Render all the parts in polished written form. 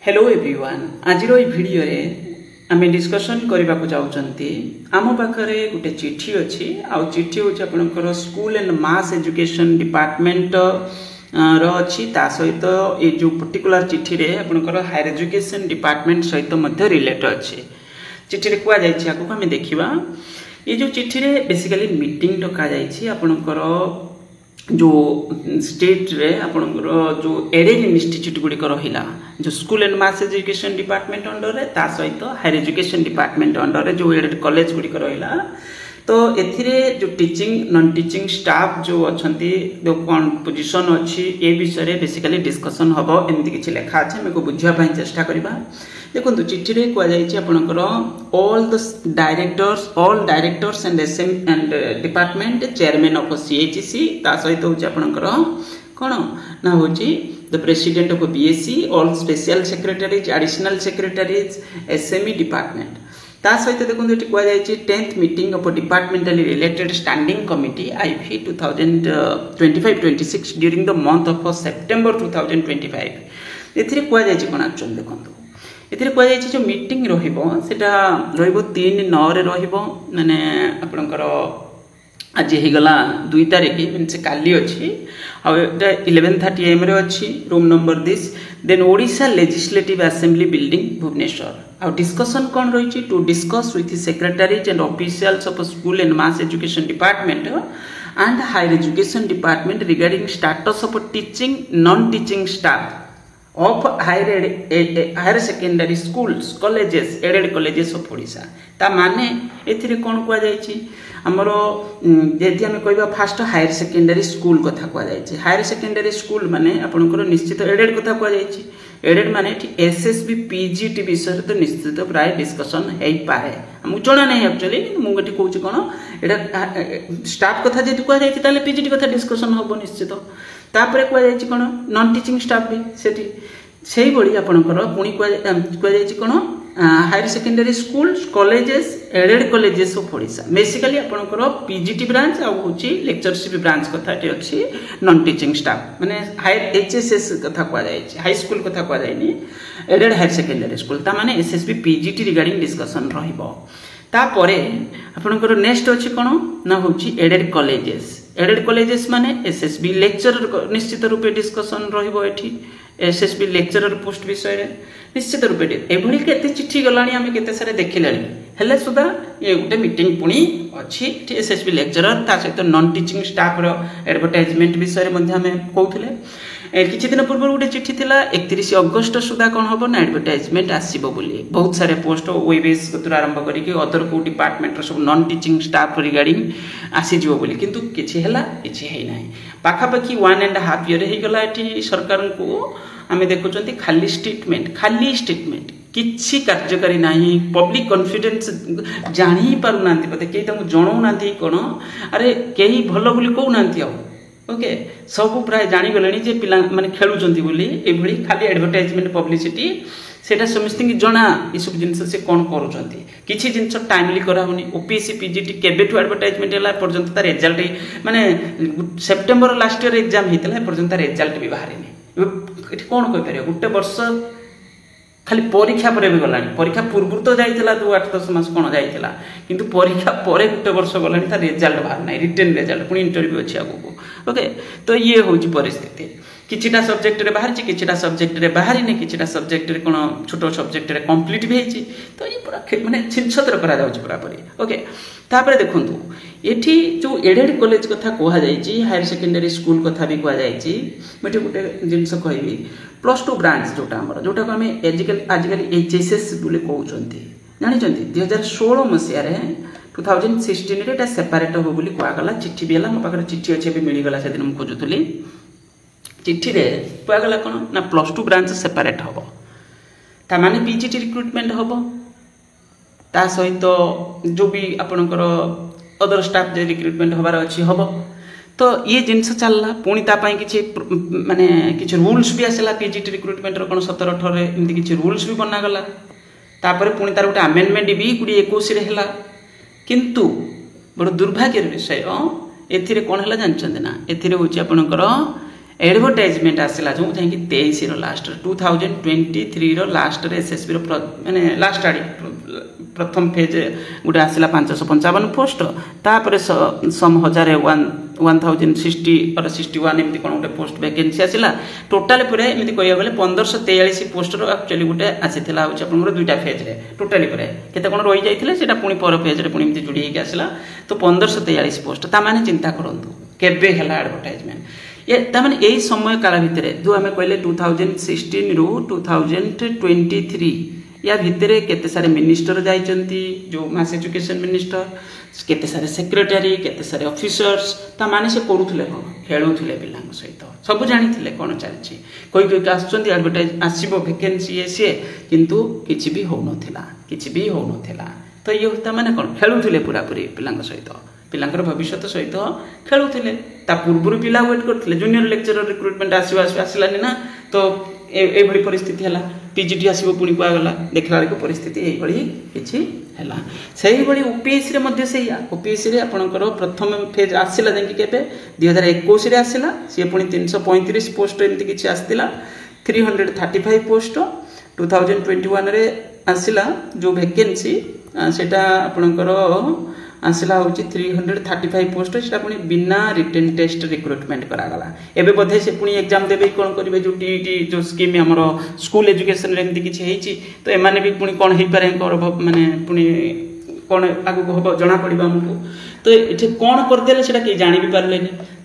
Hello everyone आज video रे आम डिस्कसन करने को चाहते आम पाखे गोटे चिठी अच्छी आ चिठी हूँ आपंकर school and mass education department रही सहित ये जो पर्टिकुलर चिठी रे आपंकर हायर एजुकेशन डिपार्टमेंट सहित रिलेट अच्छे चिठी कहुई आगे आम देखा ये जो चिठी रे बेसिकली मीटिंग डकाई आपंकर जो स्टेट रे आपनकर जो एडेड इंस्टीट्यूट गुड़िक रहा जो school and mass education department under रे ता सहित हायर एजुकेशन डिपार्टमेंट अंडर रे जो एडेड कॉलेज गुड़िक रहा तो एथिरे जो टीचिंग नॉन टीचिंग स्टाफ जो अच्छी जो कौन पोजिशन अच्छी ए विषय रे बेसिकली डिस्कसन हम एमती किसी लेखा अच्छे मैं बुझापी चेष्टा करवा देखो चिठी रे कहुई आपंकर all directors and SM and department chairman of CHC ता सहित हूँ आपंकर कौन ना हूँ the president of BSC all special secretaries additional secretaries SME department ता सहित देखो ये कहुई 10th meeting of departmentally related standing committee IV 2025-26 during the month of September 2025 एथिरे कहुई कौन एक्चुअली देखो एथिरे कहुई जो मीटिंग रोटा रो 3/9 माने आपणकर आज होगला 2 तारीख मीनस काली अच्छी आ 11:30 AM रे अच्छी room number this then Odisha legislative assembly building Bhubaneswar आ डिस्कशन कौन रही to discuss with secretaries and officials of school and mass education department and higher education department regarding status of teaching non teaching staff of higher secondary schools colleges aided colleges of Odisha ता माने एथिरे कौन कहुई आमर यदि आम कह fast higher secondary school कथा कहुई higher secondary school माने आपनकर निश्चित एडेड कथा कहुई एडेड माने एसएसबी पीजीटी विषय तो निश्चित प्राय डिस्कसन हो पाए आमको जना नहीं एक्चुअली मुझे कौन एटा स्टाफ कथा जी कहुई पीजीटी कथा डिस्कसन हम निश्चित तापर कहुई कौन नॉन टीचिंग स्टाफ भी से भाई आपंकर पुणी कहुई कौन higher secondary school colleges aided colleges of Odisha basically आपंकर पीजीटी ब्रांच आउे लेक्चरशिप ब्रांच कथा अच्छी नॉन टीचिंग स्टाफ माने हायर एचएसएस कथा कहुई हाई स्कूल कथा कहुई एडेड हायर सेकेंडरी स्कूल ताने एसएसबी पीजीटी रिगार्डिंग डिस्कसन तापर आपंकर नेक्स्ट अच्छी कौन ना हूँ एडेड कॉलेजेस माने एसएसबी लेक्चरर निश्चित रूपे डिस्कसन रही एसएसबी लेक्चरर पोस्ट विषय निश्चित रूपे एभली केते चिट्ठी गलानी आम केते सारे देखिलानी हेले सुधा ये गोटे मीटिंग पुणी अच्छी एसएसबी लेक्चरर ता सहित नॉन टीचिंग स्टाफ रो एडवर्टाइजमेंट विषय में आम कहूले किछि दिन पूर्व गोटे चिट्ठी थिला 31 अगस्त सुधा कौन हम ना एडवर्टाइजमेंट आसीबो बोली बहुत सारे पोस्ट ओएबीएस कतुर आरंभ करके अदर को डिपार्टमेंट रो सब नॉन टीचिंग स्टाफ रिगार्डिंग आसीजिवो बोली किंतु किछि है ना पाखापाखि 1.5 year हो गला सरकार को आम देखुं खाली स्टेटमेंट किसी कार्यकारी ना पब्लिक कॉन्फिडेंस जान ही पारना बोधे कई जनाऊना कौन अरे कहीं भल बोली कहूना ओके सब प्राय जानीगले जे पिला माने खेलुचंती बोली एभली खाली एडवर्टाइजमेंट पब्लिसिटी सेटा समस्त जना ये सब जिनस से कौन करुँच किसी जिन टाइमली कराऊनी ओपीएससी पीजीटी केबेठू एडवर्टाइजमेंट है पर्यंत तार रिजल्ट माने सेप्टेम्बर लास्ट ईयर एग्जाम होता पर्यंत तार रिजल्ट भी बाहर कौन कहीपर गोटे वर्ष खाली परीक्षा पर भी गलानी परीक्षा पूर्व तो जाइला 2-8-10 मास कौन जाइला किंतु परीक्षा पर गोटे वर्ष गलानी तार रिजल्ट बाहर ना रिटेन रिजल्ट पुणी इंटरव्यू अच्छी आगू ओके तो ये हूँ परिस्थिति किछिटा सब्जेक्ट रे बाहर किछिटा सब्जेक्ट रे बाहरी नहीं किछिटा सब्जेक्ट रे कौन छोट सब्जेक्ट रे कंप्लीट भी होती तो ये पूरा माने छिनछत्र करा जाउछि पूरापूरी ओके तापर देखंतु एठी जो एडेड कॉलेज कथा कहुई हायर सेकेंडरी स्कूल कथा भी कहुई मुझे गोटे जिनस कहबी +2 ब्रांच जोटा को आम आजिकल एचएसएस बोले कहते जानते 2016 मसीह 2016 सेपारेट हम बोली कहगला चिट्ठी भी है मो पाखे चिट्ठी अच्छे भी मिलगला से दिन मुझे खोजुली चिट्ठी रे कहगला कौन ना +2 ब्रांच सेपारेट हम ताने पीजीटी रिक्रुटमेंट हम ता सहित जो भी आपणकर अदर स्टाफ जो रिक्रुटमेंट हबार अच्छी हम तो ये जिनस चलला पुणी तापाई किछि माने किछि रूल्स भी आसला पीजीटी रिक्रुटमेंट रो कोन 17-18 एमती किछि रूल्स भी बनागला तापर पुणी तार गोटे आमेंडमेंट भी 2021 रे हला किंतु बड़ दुर्भाग्यर विषय एथिरे कोन हला जानछन ना एथिरे होछि आपनकर एडवर्टाइजमेंट आसला जो जहाँकि 23 लास्ट 2023 लास्ट एसएसबी माने लास्ट आड़ी प्रथम फेज गोटे आसला 555 पोस्ट तापर सम 1060 और 61 एमती कौन गोटे पोस्ट वैकेंसी आसला टोटाल पूरा एमती कह गले 1543 पोस्टर एक्चुअली गोटे आसाला हूँ दुईटा फेज रे टोटाली पूरा केते कौन रही जाते पुणी पर फेज रे पुणी एमती जोड़ी होकर आसला तो 1543 पोस्ट ताने चिंता करूँ केबे है एडवर्टाइजमेंट ये ताମାନେ एई समय काल भितर जो आम कहले 2016 रु 2023 या भितर केते सारे मिनिस्टर जाइचंती जो मास एजुकेशन मिनिस्टर केते सारे सेक्रेटरी केते सारे ऑफिसर्स ताମାନେ से करूथले खेलुथले पिलांग सहित सब जानिथिले कोन चलछि कोई आसुचंती एडवर्टाइज आसीबो वैकेंसी ये से किंतु किछि भी हो नथिला तो ये ताମାନେ कोन खेलुथले पूरा पूरी पिलांग सहित पिलांकर भविष्य सहित खेलुले पूर्व पिला वेट करते जूनियर लेक्चरर रिक्रुटमेंट आसलानी ना तो ये परिस्थिति है पीजीटी आसो पुणी कुआगला देखला बेलू परिस्थिति ये से ओपीएससी ओपीएससी आपंकर प्रथम फेज आसला जाकि 2021 आसला सी पुणी 335 पोस्ट एमती किसी आसला 335 पोस्ट 2021 रे आसला जो वैकेंसी सेटा आपणकर आसला हूँ 335 पोस्ट से पुणी बिना रिटेन टेस्ट रिक्रुटमेंट करागला एबे बोधे से पुणी एग्जाम देवे कौन करेंगे जो टीईटी जो स्कीम आमर स्कूल एजुकेशन एमती किसी तो एमाने भी पुणी कौन हो पारे माने पुणी कौन आगू हम जना पड़ा आमको तो ये कौन करदे से जानी भी पारे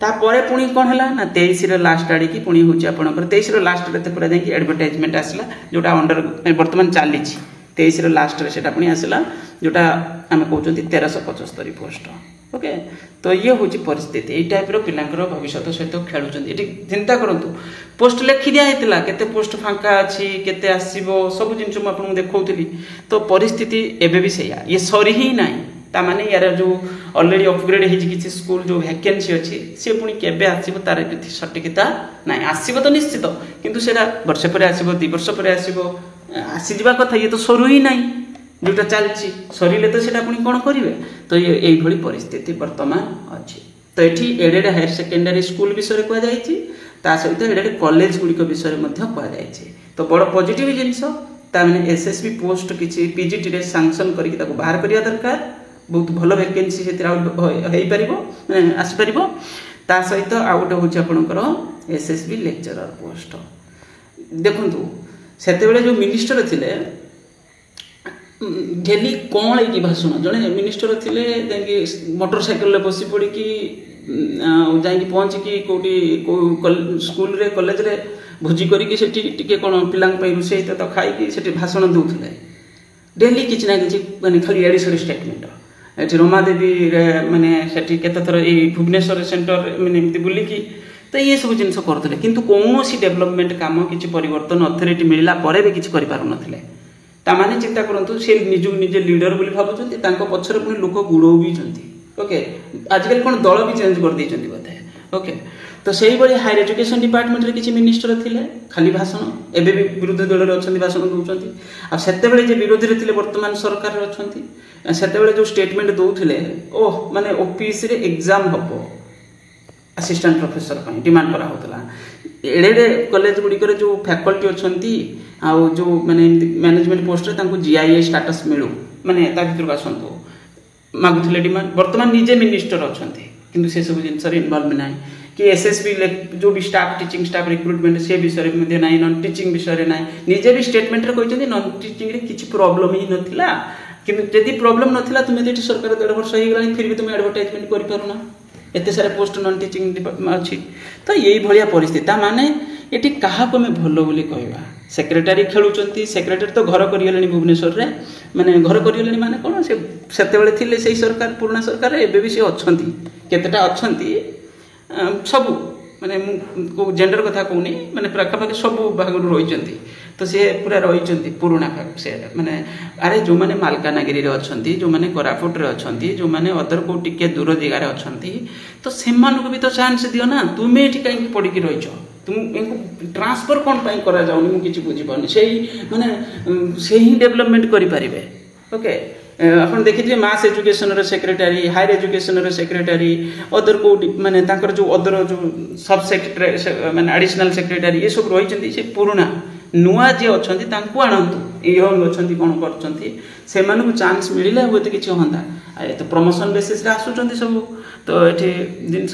तापर पुणी कौन है ना 23 लास्ट आड़ी की पुणी हूँ आपंकर 23 लास्ट पूरा जाकि एडवर्टाइजमेंट आसला जोटा अंडर बर्तमान चली 23 लास्ट रे सेटा पुणी आसला जोटा आम कहते 1375 पोस्ट ओके तो ये हूँ परिस्थिति यही टाइप पिलांकर भविष्य सहित खेलुंट ये चिंता करूँ पोस्ट लिखि दिया केते पोस्ट फांका अच्छी केते आसीबो सब जिन मुझे देखी तो परिस्थिति एबे भी सैया ये सरी ही ना तामाने यार जो ऑलरेडी अपग्रेड हो स्कूल जो वैकेंसी अच्छी सी पुणी केबे आसीबो तार सटीकता ना आसीबो तो निश्चित किंतु सेटा वर्षे पर आसीबो 2 वर्ष पर आसीबो आसीजा कथा ये तो सरू ही ना जोटा चलती सरिले तो सेटा पुणी कौन करेंगे तो ये परिस्थिति वर्तमान अच्छी तो ये एडेड हायर सेकेंडरी स्कूल विषय कहुई सहित एडेड कॉलेज गुड़िक विषय कहुई तो बड़ पॉजिटिव जिनस ताने एसएसबी पोस्ट किसी पीजीटी रे सैंक्शन करके बाहर करने दरकार बहुत भल वैकेंसी से आसपार ता सहित आउ गोटे हूँ आपंकर एसएसबी लेक्चरर पोस्ट देखु से जो मिनिस्टर थिले डेली कौन है भाषण जड़े मिनिस्टर थिले मोटरसाइकेल बसी पड़ी जा पहुँचिकी कौटी स्कूल रे कॉलेज रे भोजी करके कौन पिला रोषे तो खाई भाषण दूसरे डेली किसी ना कि माने खाली एड़ी सड़ी स्टेटमेंट ये रमादेवी माने से थर ये भुवनेश्वर सेंटर माने बुलिकी तो ये सब जिन करुले किंतु कौन डेवलपमेंट काम किसी परिवर्तन अथॉरिटी मिलला पर भी किसी करें ताने चिंता करूँ सी निज निजे लीडर बोली भावुं पछरे पुणी लोक गुड़ भी ओके आजिकल कौन दल भी चेंज कर देते बोधे ओके तो से हायर एजुकेशन डिपार्टमेंट किसी मिनिस्टर थिले खाली भाषण एबे भी विरोधी दल में भाषण दौरान आते विरोधी थे वर्तमान सरकार अच्छा से जो स्टेटमेंट दौले ओह माने ओपीएससी रे एग्जाम हम असिस्टेंट प्रोफेसर डिमांड करा एड़े कॉलेज गुड़िक जो फैकल्टी अच्छा जो माने मैनेजमेंट पोस्ट रे जीआईए स्टेटस मिलू माने भर आसतु मागुले डिमांड वर्तमान निजे मिनिस्टर अच्छा किंतु से सब जिन इनवॉल्व ना कि एसएसबी जो भी स्टाफ टीचिंग स्टाफ रिक्रुटमेंट से विषय में ना नॉन टीचिंग विषय ना निजे भी स्टेटमेंट कहते नॉन टीचिंग रे किसी प्रॉब्लम ही नथिला किंतु यदि प्रॉब्लम नथिला तुम ये सरकार 1.5 वर्ष हो गला फिर भी तुम एडवर्टाइजमेंट कर पारुना एत सारे पोस्ट नॉन टीचिंग अच्छी तो यही भाया परिस्थिति माने ये क्या आम भल बोली कहवा सेक्रेटरी खेलुंट सेक्रेटरी तो घर कर भुवनेश्वर में माने घर कर माने कौन से से सरकार पुराना सरकार एबे भी सी अच्छा केतेटा अच्छा सबू माने जेंडर कथा कहूनी माने पाखापाखि सब भाग रही तो सी पूरा रही पुराना से माने अरे जो मैंने मालकानगिरी अच्छा जो मैंने कोरापुट रे अच्छा जो मैंने अदर को टिके दूर जगार अच्छा तो से भी तो चांस दियो ना तुम्हें ये कहीं पड़ी रही तुम ट्रांसफर कौन कर किसी बुझीपार से माने से ही डेवलपमेंट करें ओके ଆପଣ ଦେଖିଥିବେ ମାସ୍ ଏଜୁକେସନର ସେକ୍ରେଟାରୀ, ହାୟର ଏଜୁକେସନର ସେକ୍ରେଟାରୀ, ଅଦର କେଉଁଠି ମାନେ ତାଙ୍କର ଯେଉଁ ଅଦର ଯେଉଁ ସବ୍ ସେକ୍ରେଟାରୀ ମାନେ ଆଡ଼ିସନାଲ୍ ସେକ୍ରେଟାରୀ ଏସବୁ ରହିଛନ୍ତି ସେ ପୁରୁଣା। ନୂଆ ଯିଏ ଅଛନ୍ତି ତାଙ୍କୁ ଆଣନ୍ତୁ, ୟଙ୍ଗ ଅଛନ୍ତି କ'ଣ କରୁଛନ୍ତି ସେମାନଙ୍କୁ ଚାନ୍ସ ମିଳିଲେ ହୁଏତ କିଛି ହୁଅନ୍ତା। ଆଉ ଏତ ପ୍ରମୋସନ୍ ବେସିସ୍ରେ ଆସୁଛନ୍ତି ସବୁ, ତ ଏଠି ଜିନିଷ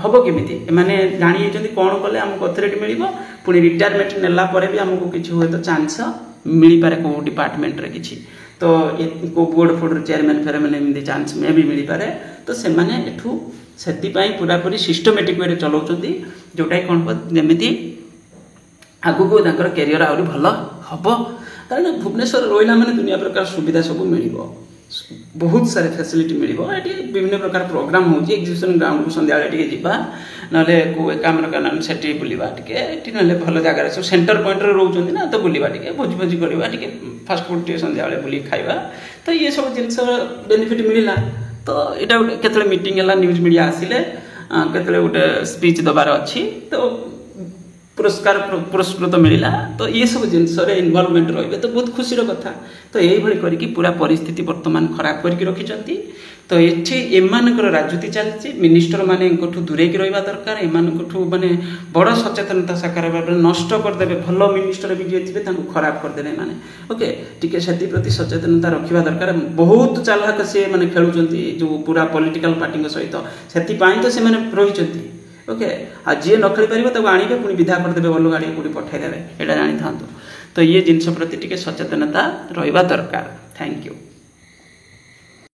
ହେବ କେମିତି? ଏମାନେ ଜାଣିଯାଇଛନ୍ତି କ'ଣ କଲେ ଆମକୁ ଅଥରିଟି ମିଳିବ, ପୁଣି ରିଟାୟାରମେଣ୍ଟ ନେଲା ପରେ ବି ଆମକୁ କିଛି ହୁଏତ ଚାନ୍ସ ମିଳିପାରେ କେଉଁ ଡିପାର୍ଟମେଣ୍ଟରେ କିଛି, ତ କେଉଁ ବୋର୍ଡ଼ ଫୋର୍ଡ଼ର ଚେୟାରମ୍ୟାନ୍ ଫେୟାରମ୍ୟାନ୍ ଏମିତି ଚାନ୍ସ ମେ ବି ମିଳିପାରେ। ତ ସେମାନେ ଏଠୁ ସେଥିପାଇଁ ପୁରାପୁରି ସିଷ୍ଟମେଟିକ୍ ୱେରେ ଚଲାଉଛନ୍ତି, ଯେଉଁଟାକି କ'ଣ ହେବ ଯେମିତି ଆଗକୁ ତାଙ୍କର କ୍ୟାରିୟର ଆହୁରି ଭଲ ହେବ। କାରଣ ଭୁବନେଶ୍ୱର ରହିଲା ମାନେ ଦୁନିଆ ପ୍ରକାର ସୁବିଧା ସବୁ ମିଳିବ, ବହୁତ ସାରା ଫ୍ୟାସିଲିଟି ମିଳିବ। ଏଠି ବିଭିନ୍ନ ପ୍ରକାର ପ୍ରୋଗ୍ରାମ୍ ହେଉଛି, ଏକ୍ଜିବିସନ୍ ଗ୍ରାଉଣ୍ଡକୁ ସନ୍ଧ୍ୟାବେଳେ ଟିକେ ଯିବା, ନହେଲେ କେଉଁ ଏକାମ୍ରକାନନ ସେଠି ବୁଲିବା ଟିକେ, ଏଠି ନହେଲେ ଭଲ ଜାଗାରେ ସବୁ ସେଣ୍ଟର ପଏଣ୍ଟରେ ରହୁଛନ୍ତି ନା, ତ ବୁଲିବା ଟିକେ, ଭୋଜି ଭୋଜି କରିବା ଟିକେ, ଫାଷ୍ଟଫୁଡ଼ ଟିକେ ସନ୍ଧ୍ୟାବେଳେ ବୁଲିକି ଖାଇବା। ତ ଇଏ ସବୁ ଜିନିଷ ବେନିଫିଟ୍ ମିଳିଲା। ତ ଏଇଟା ଗୋଟେ କେତେବେଳେ ମିଟିଂ ହେଲା, ନ୍ୟୁଜ୍ ମିଡ଼ିଆ ଆସିଲେ, କେତେବେଳେ ଗୋଟେ ସ୍ପିଚ୍ ଦେବାର ଅଛି, ତ ପୁରସ୍କୃତ ମିଳିଲା। ତ ଏସବୁ ଜିନିଷରେ ଇନଭଲ୍ଭମେଣ୍ଟ ରହିବେ ତ ବହୁତ ଖୁସିର କଥା। ତ ଏଇଭଳି କରିକି ପୁରା ପରିସ୍ଥିତି ବର୍ତ୍ତମାନ ଖରାପ କରିକି ରଖିଛନ୍ତି। ତ ଏଠି ଏମାନଙ୍କର ରାଜୁତି ଚାଲିଛି, ମିନିଷ୍ଟରମାନେ ଏଙ୍କଠୁ ଦୂରେଇକି ରହିବା ଦରକାର। ଏମାନଙ୍କଠୁ ମାନେ ବଡ଼ ସଚେତନତା ସାକାର ଭାବରେ ନଷ୍ଟ କରିଦେବେ, ଭଲ ମିନିଷ୍ଟର ବି ଯିଏ ଥିବେ ତାଙ୍କୁ ଖରାପ କରିଦେବେ ଏମାନେ। ଓକେ, ଟିକେ ସେଥିପ୍ରତି ସଚେତନତା ରଖିବା ଦରକାର। ବହୁତ ଚାଲାକ ସେ ମାନେ ଖେଳୁଛନ୍ତି ଯେଉଁ ପୁରା ପଲିଟିକାଲ ପାର୍ଟିଙ୍କ ସହିତ, ସେଥିପାଇଁ ତ ସେମାନେ ରହିଛନ୍ତି। ଓକେ, ଆଉ ଯିଏ ନ ଖେଳିପାରିବ ତାକୁ ଆଣିବେ, ପୁଣି ବିଧା କରିଦେବେ, ଭଲ ଗାଡ଼ି କେଉଁଠି ପଠାଇଦେବେ, ଏଇଟା ଜାଣିଥାନ୍ତୁ। ତ ଇଏ ଜିନିଷ ପ୍ରତି ଟିକେ ସଚେତନତା ରହିବା ଦରକାର। Thank you.